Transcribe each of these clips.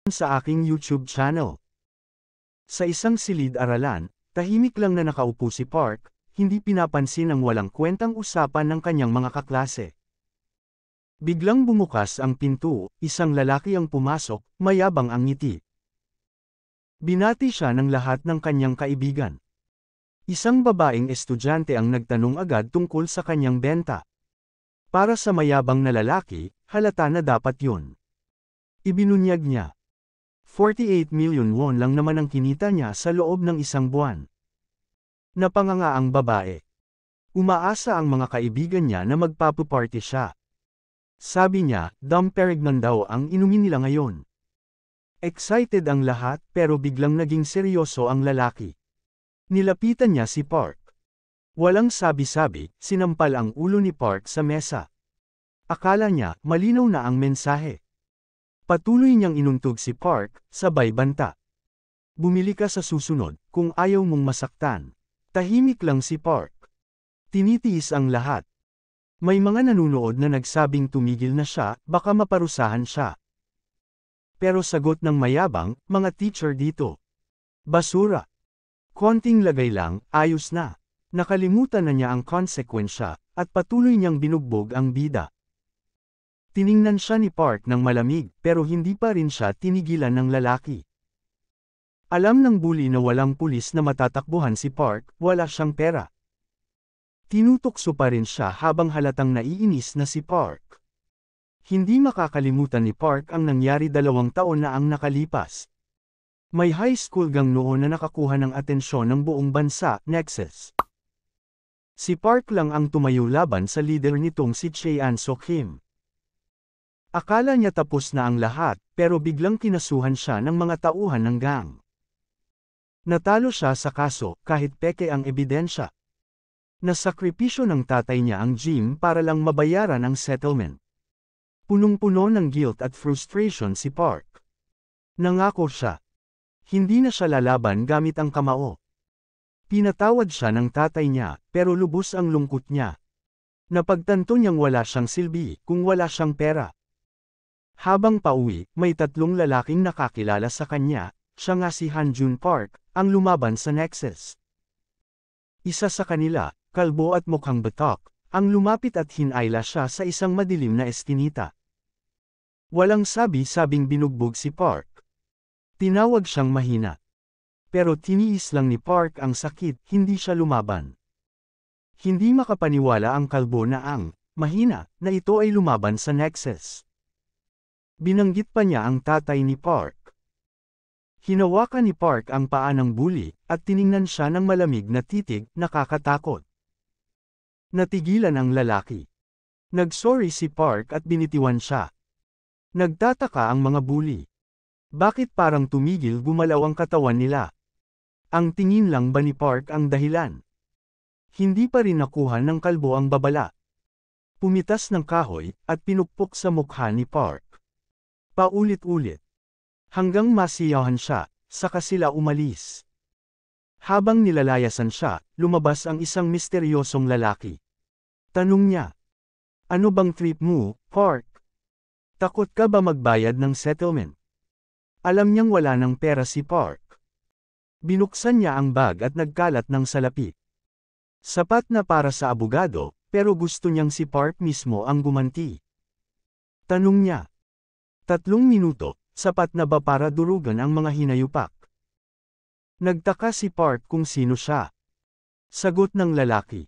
sa aking YouTube channel. Sa isang silid-aralan, tahimik lang na nakaupo si Park, hindi pinapansin ang walang kwentang usapan ng kanyang mga kaklase. Biglang bumukas ang pinto, isang lalaki ang pumasok, mayabang ang ngiti. Binati siya ng lahat ng kanyang kaibigan. Isang babaeng estudyante ang nagtanong agad tungkol sa kanyang benta. Para sa mayabang na lalaki, halata na dapat yun. Ibinunyag niya. 48 million won lang naman ang kinita niya sa loob ng isang buwan. Napanganga ang babae. Umaasa ang mga kaibigan niya na magpapuparty siya. Sabi niya, Dom Perignon daw ang inumin nila ngayon. Excited ang lahat pero biglang naging seryoso ang lalaki. Nilapitan niya si Park. Walang sabi-sabi, sinampal ang ulo ni Park sa mesa. Akala niya, malinaw na ang mensahe. Patuloy niyang inuntog si Park, sabay banta. Bumili ka sa susunod, kung ayaw mong masaktan. Tahimik lang si Park. Tinitiis ang lahat. May mga nanunood na nagsabing tumigil na siya, baka maparusahan siya. Pero sagot ng mayabang, mga teacher dito. Basura. Konting lagay lang, ayos na. Nakalimutan na niya ang konsekwensya, at patuloy niyang binugbog ang bida. Tiningnan siya ni Park ng malamig, pero hindi pa rin siya tinigilan ng lalaki. Alam ng bully na walang pulis na matatakbuhan si Park, wala siyang pera. Tinutokso pa rin siya habang halatang naiinis na si Park. Hindi makakalimutan ni Park ang nangyari 2 taon na ang nakalipas. May high school gang noon na nakakuha ng atensyon ng buong bansa, Nexus. Si Park lang ang tumayo laban sa leader nitong si Chean Sok-him. Akala niya tapos na ang lahat, pero biglang kinasuhan siya ng mga tauhan ng gang. Natalo siya sa kaso, kahit peke ang ebidensya. Nasakripisyo ng tatay niya ang gym para lang mabayaran ang settlement. Punong-puno ng guilt at frustration si Park. Nangako siya. Hindi na siya lalaban gamit ang kamao. Pinatawad siya ng tatay niya, pero lubos ang lungkot niya. Napagtanto niyang wala siyang silbi, kung wala siyang pera. Habang pauwi, may 3 lalaking nakakilala sa kanya, siya nga si Hanjun Park, ang lumaban sa Nexus. Isa sa kanila, kalbo at mukhang batok, ang lumapit at hinayla siya sa isang madilim na eskinita. Walang sabi-sabing binugbog si Park. Tinawag siyang mahina. Pero tiniis lang ni Park ang sakit, hindi siya lumaban. Hindi makapaniwala ang kalbo na ang mahina na ito ay lumaban sa Nexus. Binanggit pa niya ang tatay ni Park. Hinawakan ni Park ang paa ng bully, at tiningnan siya ng malamig na titig, nakakatakot. Natigilan ang lalaki. Nagsorry si Park at binitiwan siya. Nagtataka ang mga bully. Bakit parang tumigil gumalaw ang katawan nila? Ang tingin lang ba ni Park ang dahilan? Hindi pa rin nakuha ng kalbo ang babala. Pumitas ng kahoy, at pinukpok sa mukha ni Park. Paulit-ulit. Hanggang masiyahan siya, saka sila umalis. Habang nilalayasan siya, lumabas ang isang misteryosong lalaki. Tanong niya. Ano bang trip mo, Park? Takot ka ba magbayad ng settlement? Alam niyang wala ng pera si Park. Binuksan niya ang bag at nagkalat ng salapi. Sapat na para sa abogado, pero gusto niyang si Park mismo ang gumanti. Tanong niya. 3 minuto, sapat na ba para durugan ang mga hinayupak? Nagtaka si Park kung sino siya. Sagot ng lalaki.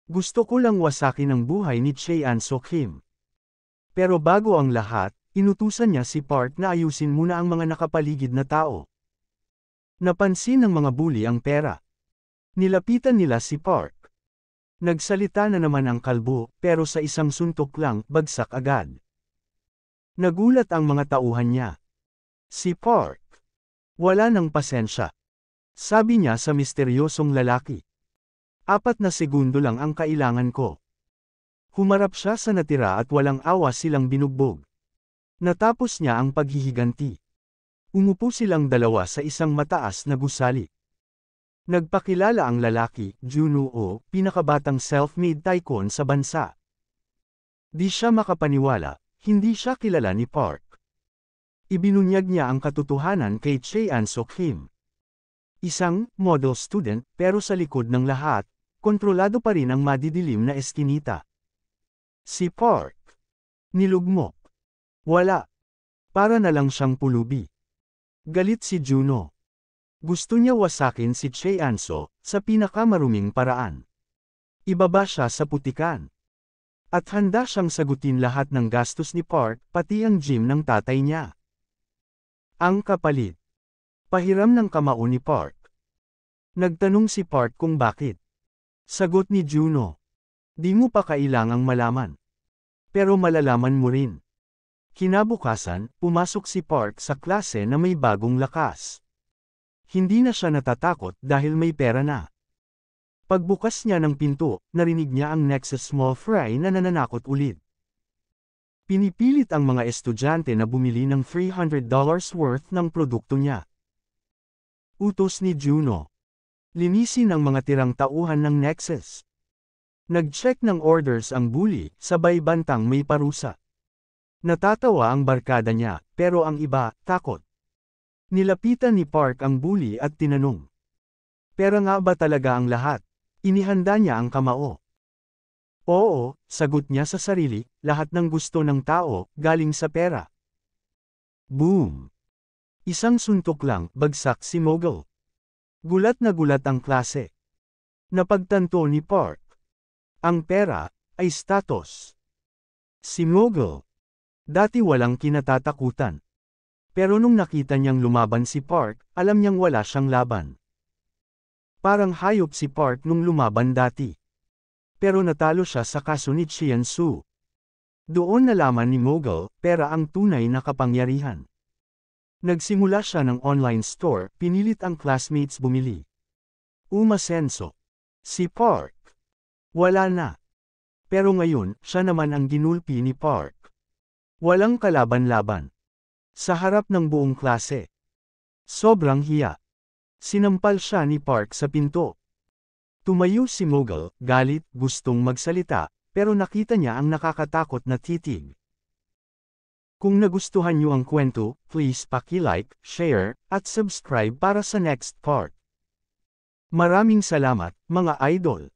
Gusto ko lang wasakin ang buhay ni Chean Sok-him. Pero bago ang lahat, inutusan niya si Park na ayusin muna ang mga nakapaligid na tao. Napansin ng mga bully ang pera. Nilapitan nila si Park. Nagsalita na naman ang kalbo, pero sa isang suntok lang, bagsak agad. Nagulat ang mga tauhan niya. Si Park. Wala ng pasensya. Sabi niya sa misteryosong lalaki. 4 na segundo lang ang kailangan ko. Humarap siya sa natira at walang awa silang binugbog. Natapos niya ang paghihiganti. Umupo silang dalawa sa isang mataas na gusali. Nagpakilala ang lalaki, Junwoo, pinakabatang self-made tycoon sa bansa. Di siya makapaniwala. Hindi siya kilala ni Park. Ibinunyag niya ang katotohanan kay Chean-so Kim. Isang model student pero sa likod ng lahat, kontrolado pa rin ang madidilim na eskinita. Si Park. Nilugmok. Wala. Para na lang siyang pulubi. Galit si Juno. Gusto niya wasakin si Chean-so sa pinakamaruming paraan. Ibaba siya sa putikan. At handa siyang sagutin lahat ng gastos ni Park pati ang gym ng tatay niya. Ang kapalit. Pahiram ng kamao ni Park. Nagtanong si Park kung bakit. Sagot ni Juno. Di mo pa kailangang malaman. Pero malalaman mo rin. Kinabukasan, pumasok si Park sa klase na may bagong lakas. Hindi na siya natatakot dahil may pera na. Pagbukas niya ng pinto, narinig niya ang Nexus Small Fry na nananakot ulit. Pinipilit ang mga estudyante na bumili ng $300 worth ng produkto niya. Utos ni Juno. Linisin ang mga tirang tauhan ng Nexus. Nag-check ng orders ang bully, sabay bantang may parusa. Natatawa ang barkada niya, pero ang iba, takot. Nilapitan ni Park ang bully at tinanong. Pera nga ba talaga ang lahat? Inihanda niya ang kamao. Oo, sagot niya sa sarili, lahat ng gusto ng tao, galing sa pera. Boom! Isang suntok lang, bagsak si Mogul. Gulat na gulat ang klase. Napagtanto ni Park. Ang pera, ay status. Si Mogul. Dati walang kinatatakutan. Pero nung nakita niyang lumaban si Park, alam niyang wala siyang laban. Parang hayop si Park nung lumaban dati. Pero natalo siya sa kaso ni Chean-so. Doon nalaman ni Mogul, pera ang tunay na kapangyarihan. Nagsimula siya ng online store, pinilit ang classmates bumili. Umasenso. Si Park. Wala na. Pero ngayon, siya naman ang ginulpi ni Park. Walang kalaban-laban. Sa harap ng buong klase. Sobrang hiya. Sinampal siya ni Park sa pinto. Tumayo si Mogul, galit, gustong magsalita, pero nakita niya ang nakakatakot na titig. Kung nagustuhan niyo ang kwento, please paki-like, share, at subscribe para sa next part. Maraming salamat, mga idol!